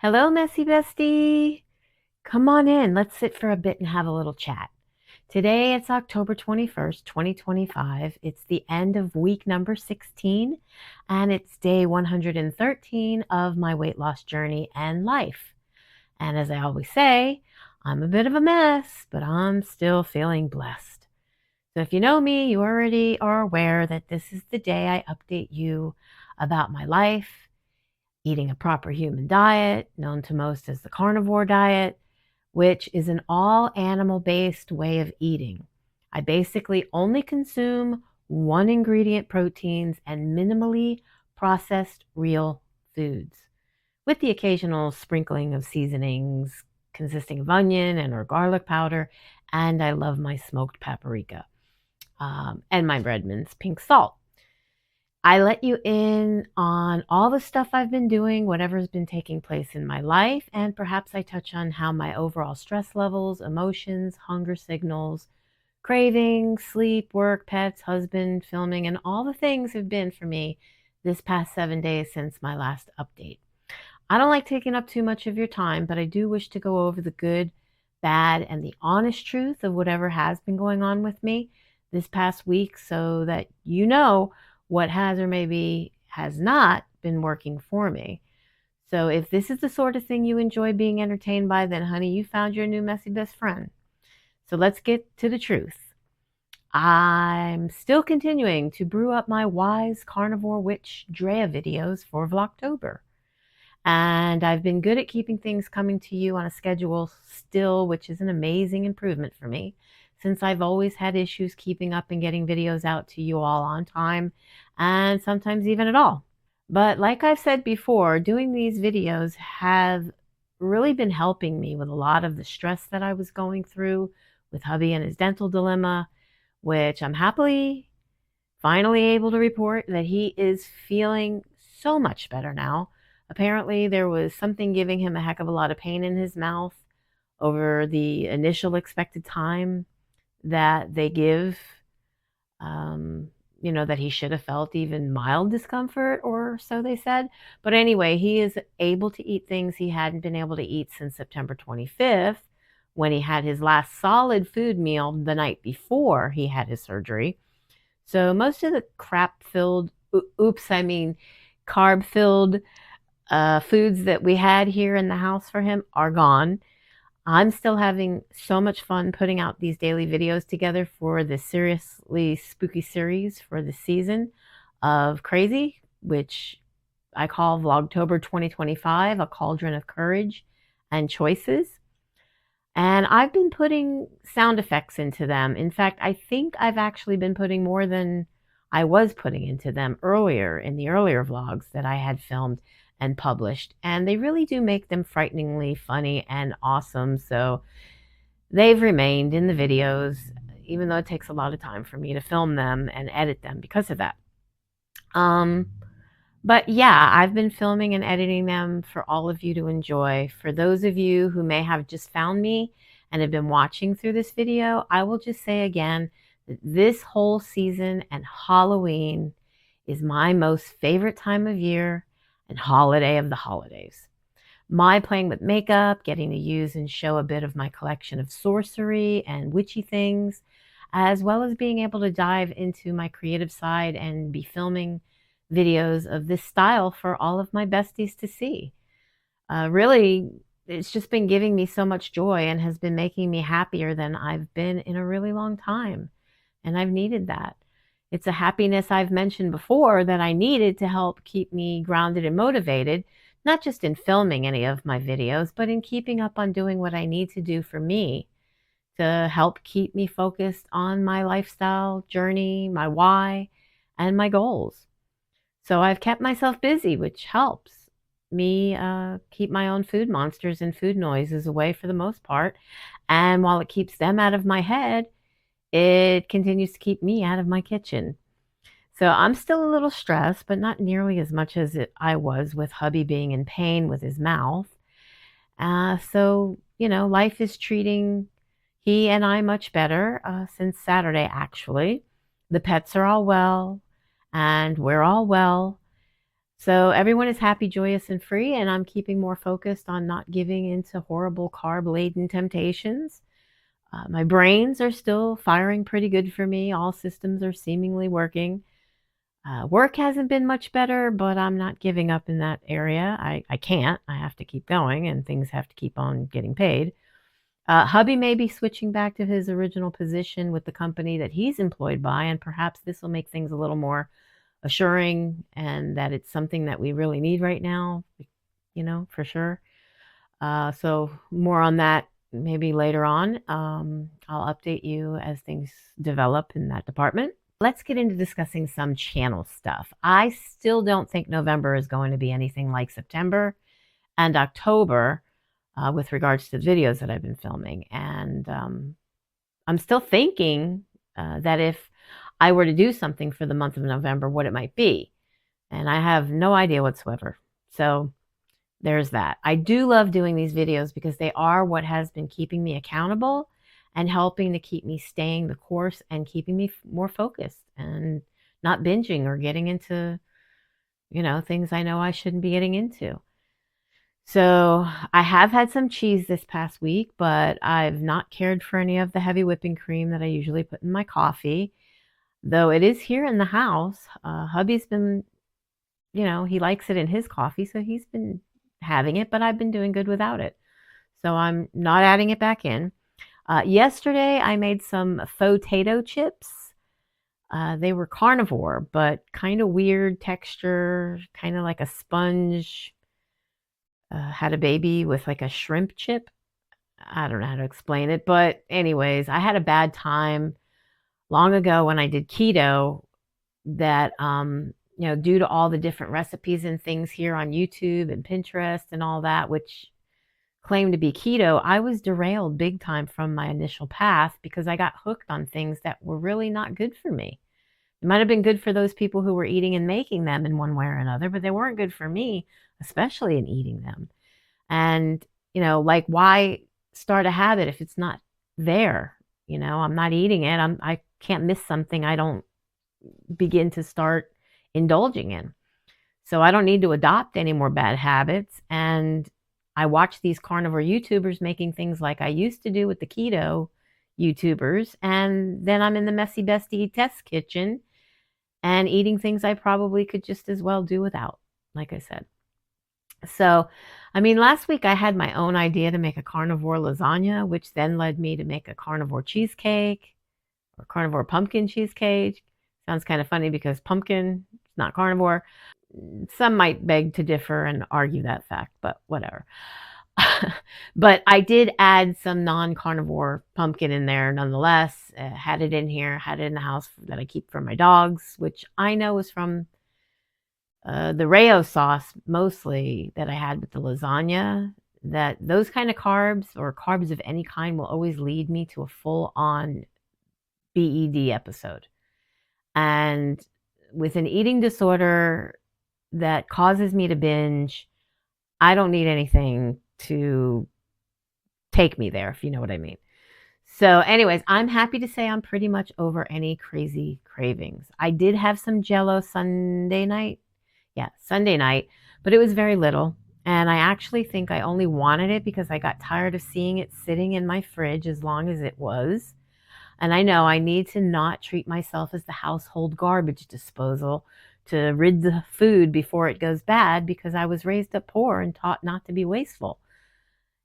Hello, messy bestie. Come on in. Let's sit for a bit and have a little chat. Today it's October 21st, 2025. It's the end of week number 16, and it's day 113 of my weight loss journey and life. And as I always say, I'm a bit of a mess, but I'm still feeling blessed. So if you know me, you already are aware that this is the day I update you about my life, eating a proper human diet, known to most as the carnivore diet, which is an all animal based way of eating. I basically only consume one ingredient proteins and minimally processed real foods, with the occasional sprinkling of seasonings consisting of onion and or garlic powder. And I love my smoked paprika and my Redmond's pink salt. I let you in on all the stuff I've been doing, whatever's been taking place in my life, and perhaps I touch on how my overall stress levels, emotions, hunger signals, cravings, sleep, work, pets, husband, filming, and all the things have been for me this past 7 days since my last update. I don't like taking up too much of your time, but I do wish to go over the good, bad, and the honest truth of whatever has been going on with me this past week so that you know what has or maybe has not been working for me. So if this is the sort of thing you enjoy being entertained by, then honey, you found your new messy best friend. So let's get to the truth. I'm still continuing to brew up my wise carnivore witch Drea videos for Vlogtober. And I've been good at keeping things coming to you on a schedule still, which is an amazing improvement for me since I've always had issues keeping up and getting videos out to you all on time and sometimes even at all. But like I've said before, doing these videos have really been helping me with a lot of the stress that I was going through with hubby and his dental dilemma, which I'm happily finally able to report that he is feeling so much better now. Apparently, there was something giving him a heck of a lot of pain in his mouth over the initial expected time that they give, um, that he should have felt even mild discomfort, or so they said. But anyway, he is able to eat things he hadn't been able to eat since September 25th, when he had his last solid food meal the night before he had his surgery. So most of the crap filled, carb filled foods that we had here in the house for him are gone. I'm still having so much fun putting out these daily videos together for the seriously spooky series for the season of Crazy, which I call Vlogtober 2025, a cauldron of courage and choices. And I've been putting sound effects into them. In fact, I think I've actually been putting more than I was putting into them earlier in the earlier vlogs that I had filmed and published. And they really do make them frighteningly funny and awesome. So they've remained in the videos, even though it takes a lot of time for me to film them and edit them because of that. But yeah, I've been filming and editing them for all of you to enjoy. For those of you who may have just found me and have been watching through this video, I will just say again that this whole season and Halloween is my most favorite time of year and holiday of the holidays. My playing with makeup, getting to use and show a bit of my collection of sorcery and witchy things, as well as being able to dive into my creative side and be filming videos of this style for all of my besties to see. Really, it's just been giving me so much joy and has been making me happier than I've been in a really long time. And I've needed that. It's a happiness I've mentioned before that I needed to help keep me grounded and motivated, not just in filming any of my videos, but in keeping up on doing what I need to do for me to help keep me focused on my lifestyle journey, my why, and my goals. So I've kept myself busy, which helps me keep my own food monsters and food noises away for the most part. And while it keeps them out of my head, it continues to keep me out of my kitchen. So I'm still a little stressed, but not nearly as much as I was with hubby being in pain with his mouth. Life is treating he and I much better since Saturday, actually. The pets are all well, and we're all well. So everyone is happy, joyous, and free, and I'm keeping more focused on not giving into horrible carb-laden temptations. My brains are still firing pretty good for me. All systems are seemingly working. Work hasn't been much better, but I'm not giving up in that area. I can't. I have to keep going, and things have to keep on getting paid. Hubby may be switching back to his original position with the company that he's employed by, and perhaps this will make things a little more assuring and that it's something that we really need right now, for sure. So more on that maybe later on. I'll update you as things develop in that department. Let's get into discussing some channel stuff. I still don't think November is going to be anything like September and October with regards to the videos that I've been filming. And I'm still thinking that if I were to do something for the month of November, what it might be. And I have no idea whatsoever. So there's that. I do love doing these videos because they are what has been keeping me accountable and helping to keep me staying the course and keeping me more focused and not binging or getting into, things I know I shouldn't be getting into. So I have had some cheese this past week, but I've not cared for any of the heavy whipping cream that I usually put in my coffee, though it is here in the house. Hubby's been, he likes it in his coffee, so he's been having it, but I've been doing good without it. So I'm not adding it back in. Yesterday, I made some faux tato chips. They were carnivore, but kind of weird texture, kind of like a sponge. Had a baby with like a shrimp chip. I don't know how to explain it, but anyways, I had a bad time long ago when I did keto that due to all the different recipes and things here on YouTube and Pinterest and all that, which claim to be keto, I was derailed big time from my initial path because I got hooked on things that were really not good for me. It might have been good for those people who were eating and making them in one way or another, but they weren't good for me, especially in eating them. And, like why start a habit if it's not there? I'm not eating it. I can't miss something I don't begin to start indulging in. So I don't need to adopt any more bad habits. And I watch these carnivore YouTubers making things like I used to do with the keto YouTubers. And then I'm in the messy bestie test kitchen and eating things I probably could just as well do without, like I said. So, I mean, last week I had my own idea to make a carnivore lasagna, which then led me to make a carnivore cheesecake or carnivore pumpkin cheesecake. Sounds kind of funny because pumpkin is not carnivore. Some might beg to differ and argue that fact, but whatever. But I did add some non-carnivore pumpkin in there nonetheless. Had it in here, had it in the house that I keep for my dogs, which I know is from the Rayo sauce mostly that I had with the lasagna. That those kind of carbs or carbs of any kind will always lead me to a full-on BED episode. And with an eating disorder that causes me to binge, I don't need anything to take me there, if you know what I mean. So, anyways, I'm happy to say I'm pretty much over any crazy cravings. I did have some Jello Sunday night. Yeah, Sunday night, but it was very little. And I actually think I only wanted it because I got tired of seeing it sitting in my fridge as long as it was. And I know I need to not treat myself as the household garbage disposal to rid the food before it goes bad because I was raised up poor and taught not to be wasteful.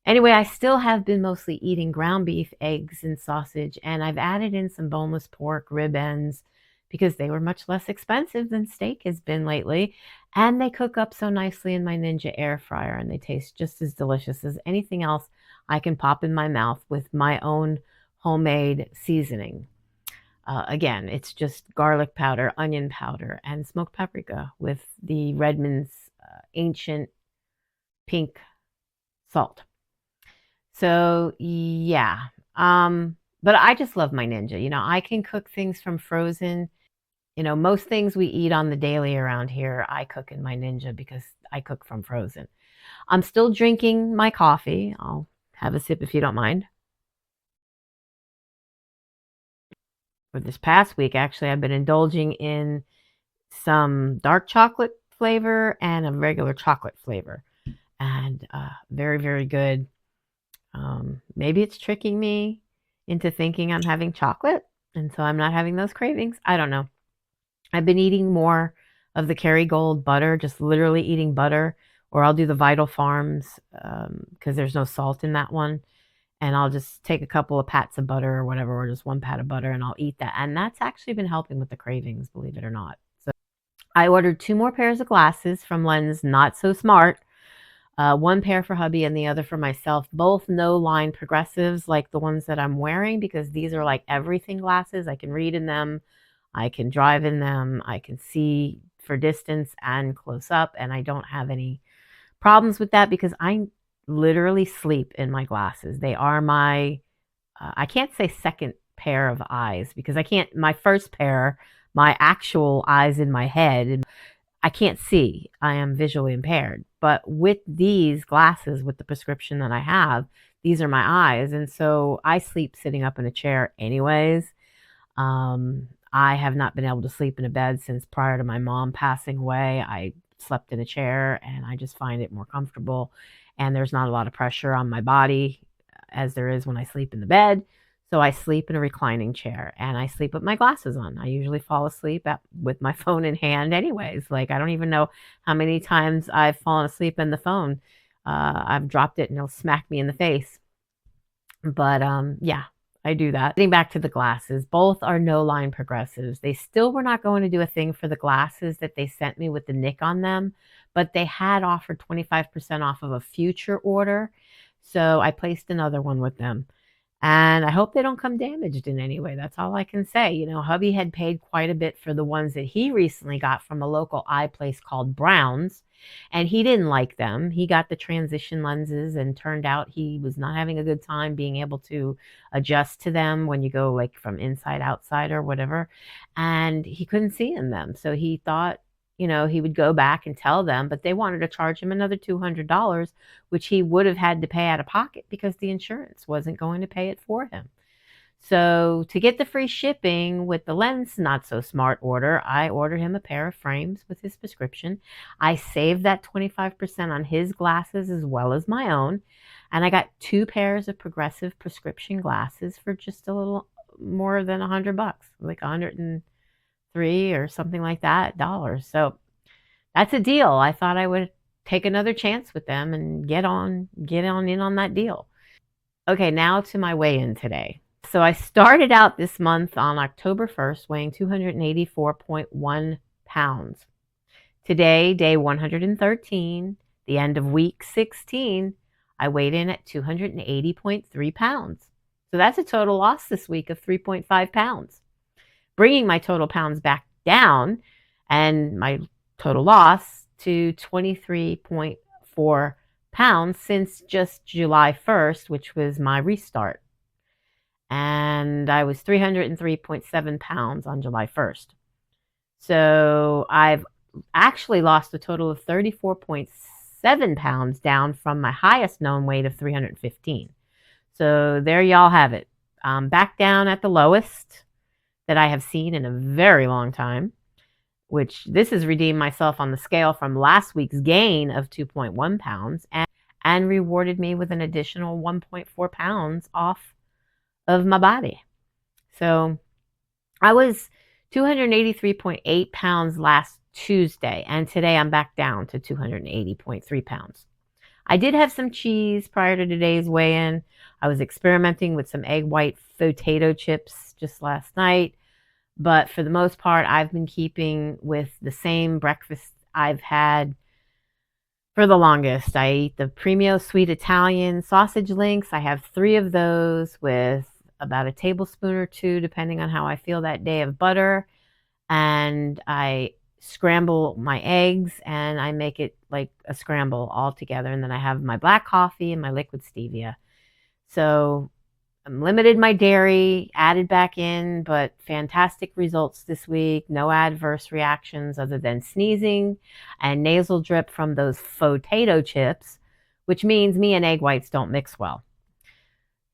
Anyway, I still have been mostly eating ground beef, eggs, and sausage, and I've added in some boneless pork, rib ends, because they were much less expensive than steak has been lately. And they cook up so nicely in my Ninja air fryer, and they taste just as delicious as anything else I can pop in my mouth with my own homemade seasoning. Again, it's just garlic powder, onion powder, and smoked paprika with the Redmond's ancient pink salt. So yeah, but I just love my Ninja. I can cook things from frozen. Most things we eat on the daily around here, I cook in my Ninja because I cook from frozen. I'm still drinking my coffee. I'll have a sip if you don't mind. For this past week, actually, I've been indulging in some dark chocolate flavor and a regular chocolate flavor. And very, very good. Maybe it's tricking me into thinking I'm having chocolate, and so I'm not having those cravings. I don't know. I've been eating more of the Kerrygold butter, just literally eating butter, or I'll do the Vital Farms because there's no salt in that one. And I'll just take a couple of pats of butter or whatever, or just one pat of butter, and I'll eat that. And that's actually been helping with the cravings, believe it or not. So I ordered 2 more pairs of glasses from Lens Not So Smart. One pair for hubby and the other for myself. Both no line progressives like the ones that I'm wearing, because these are like everything glasses. I can read in them. I can drive in them. I can see for distance and close up. And I don't have any problems with that because I literally sleep in my glasses. They are my, I can't say second pair of eyes because I can't, my first pair, my actual eyes in my head, I can't see. I am visually impaired. But with these glasses, with the prescription that I have, these are my eyes. And so I sleep sitting up in a chair anyways. I have not been able to sleep in a bed since prior to my mom passing away. I slept in a chair and I just find it more comfortable. And there's not a lot of pressure on my body as there is when I sleep in the bed. So I sleep in a reclining chair and I sleep with my glasses on. I usually fall asleep with my phone in hand anyways. Like, I don't even know how many times I've fallen asleep in the phone. I've dropped it and it'll smack me in the face. But yeah, I do that. Getting back to the glasses, both are no line progressives. They still were not going to do a thing for the glasses that they sent me with the nick on them, but they had offered 25% off of a future order. So I placed another one with them. And I hope they don't come damaged in any way. That's all I can say. You know, hubby had paid quite a bit for the ones that he recently got from a local eye place called Brown's, and he didn't like them. He got the transition lenses and turned out he was not having a good time being able to adjust to them when you go like from inside outside or whatever. And he couldn't see in them. So he thought, you know, he would go back and tell them, but they wanted to charge him another $200, which he would have had to pay out of pocket because the insurance wasn't going to pay it for him. So to get the free shipping with the Lens Not So Smart order, I ordered him a pair of frames with his prescription. I saved that 25% on his glasses as well as my own. And I got 2 pairs of progressive prescription glasses for just a little more than $100, like 103 or something like that dollars. So that's a deal. I thought I would take another chance with them and get on in on that deal. Okay, now to my weigh-in today. So I started out this month on October 1st weighing 284.1 pounds. Today, day 113, the end of week 16, I weighed in at 280.3 pounds. So that's a total loss this week of 3.5 pounds, bringing my total pounds back down and my total loss to 23.4 pounds since just July 1st, which was my restart. And I was 303.7 pounds on July 1st. So I've actually lost a total of 34.7 pounds down from my highest known weight of 315. So there y'all have it. Back down at the lowest that I have seen in a very long time, which this has redeemed myself on the scale from last week's gain of 2.1 pounds and rewarded me with an additional 1.4 pounds off of my body. So I was 283.8 pounds last Tuesday, and today I'm back down to 280.3 pounds. I did have some cheese prior to today's weigh-in. I was experimenting with some egg white potato chips just last night. But for the most part, I've been keeping with the same breakfast I've had for the longest. I eat the Premio Sweet Italian sausage links. I have 3 of those with about a tablespoon or 2, depending on how I feel that day, of butter. And I scramble my eggs and I make it like a scramble all together. And then I have my black coffee and my liquid stevia. So I'm limited my dairy, added back in, but fantastic results this week. No adverse reactions other than sneezing and nasal drip from those potato chips, which means me and egg whites don't mix well.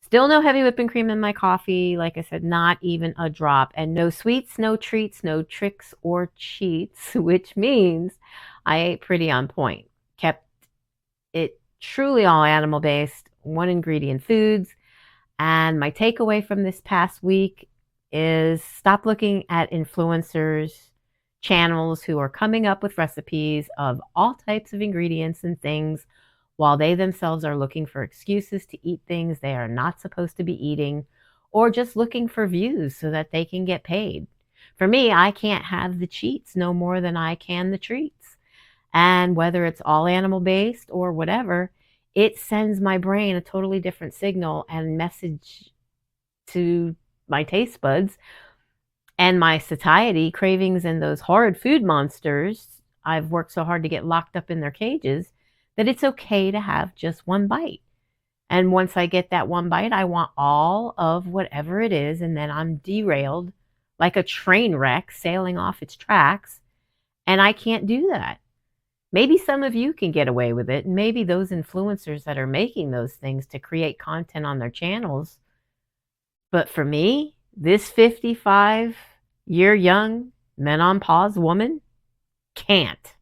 Still no heavy whipping cream in my coffee. Like I said, not even a drop. And no sweets, no treats, no tricks or cheats, which means I ate pretty on point. Kept it truly all animal based, one ingredient foods. And my takeaway from this past week is stop looking at influencers, channels who are coming up with recipes of all types of ingredients and things while they themselves are looking for excuses to eat things they are not supposed to be eating or just looking for views so that they can get paid. For me, I can't have the cheats no more than I can the treats. And whether it's all animal based or whatever, it sends my brain a totally different signal and message to my taste buds and my satiety cravings and those horrid food monsters I've worked so hard to get locked up in their cages that it's okay to have just one bite. And once I get that one bite, I want all of whatever it is, and then I'm derailed like a train wreck sailing off its tracks, and I can't do that. Maybe some of you can get away with it, and maybe those influencers that are making those things to create content on their channels. But for me, this 55-year young menopause woman can't.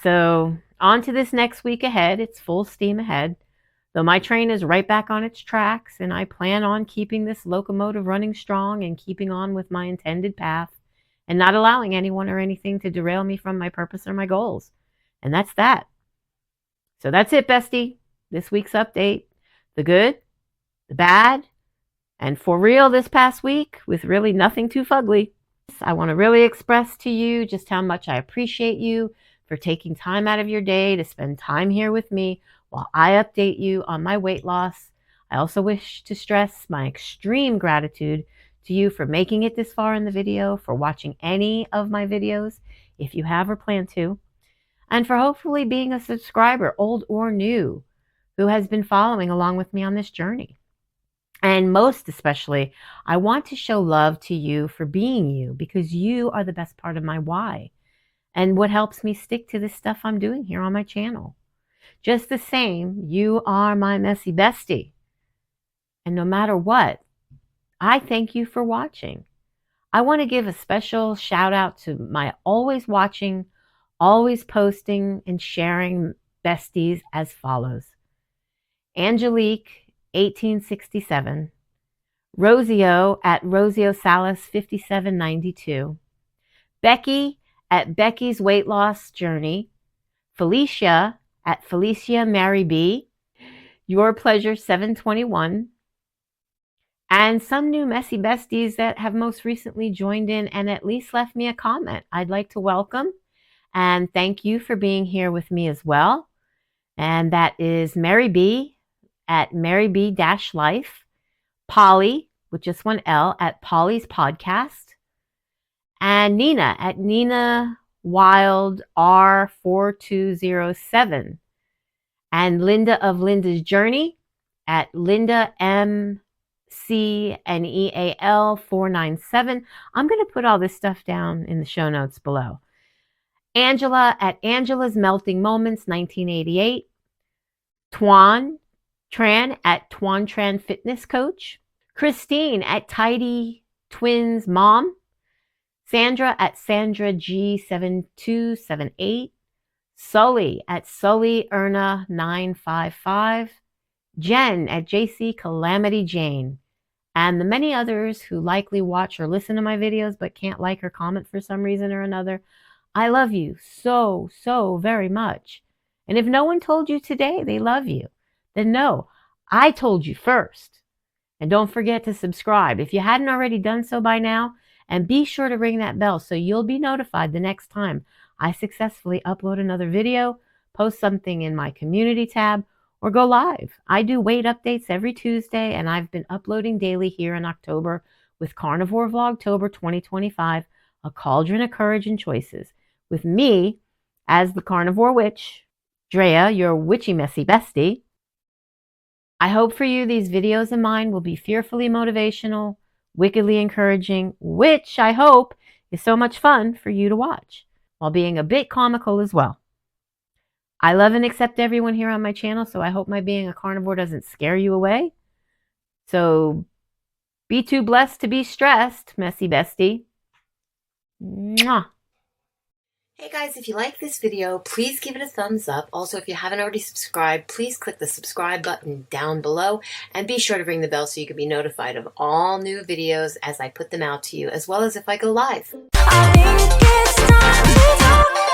So on to this next week ahead. It's full steam ahead. Though my train is right back on its tracks, and I plan on keeping this locomotive running strong and keeping on with my intended path and not allowing anyone or anything to derail me from my purpose or my goals. And that's that. So that's it, bestie. This week's update. The good, the bad, and for real this past week with really nothing too fugly. I want to really express to you just how much I appreciate you for taking time out of your day to spend time here with me while I update you on my weight loss. I also wish to stress my extreme gratitude to you for making it this far in the video, for watching any of my videos if you have or plan to, and for hopefully being a subscriber, old or new, who has been following along with me on this journey. And most especially, I want to show love to you for being you, because you are the best part of my why and what helps me stick to this stuff I'm doing here on my channel. Just the same, you are my messy bestie. And no matter what, I thank you for watching. I want to give a special shout out to my always watching, always posting and sharing besties as follows. Angelique, 1867. Rosio at Rosio Salas 5792. Becky at Becky's Weight Loss Journey. Felicia at Felicia Mary B. Your Pleasure 721. And some new messy besties that have most recently joined in and at least left me a comment I'd like to welcome and thank you for being here with me as well. And that is Mary B at Mary B-Life, Polly with just one L at Polly's Podcast, and Nina at Nina Wild R4207, and Linda of Linda's Journey at Linda MCNEAL 497. I'm going to put all this stuff down in the show notes below. Angela at Angela's Melting Moments 1988. Tuan Tran at Tuan Tran Fitness Coach. Christine at Tidy Twins Mom. Sandra at Sandra G7278. Sully at Sully Erna 955. Jenn at JC Calamity Jane. And the many others who likely watch or listen to my videos but can't like or comment for some reason or another. I love you so, so very much. And if no one told you today they love you, then no, I told you first. And don't forget to subscribe if you hadn't already done so by now. And be sure to ring that bell so you'll be notified the next time I successfully upload another video, post something in my community tab, or go live. I do weight updates every Tuesday, and I've been uploading daily here in October with Carnivore Vlogtober 2025, a cauldron of courage and choices, with me as the Carnivore Witch, Drea, your witchy messy bestie. I hope for you these videos of mine will be fearfully motivational, wickedly encouraging, which I hope is so much fun for you to watch, while being a bit comical as well. I love and accept everyone here on my channel, so I hope my being a carnivore doesn't scare you away. So be too blessed to be stressed, messy bestie. Mwah. Hey guys, if you like this video, please give it a thumbs up. Also, if you haven't already subscribed, please click the subscribe button down below and be sure to ring the bell so you can be notified of all new videos as I put them out to you, as well as if I go live. I think it's time to talk.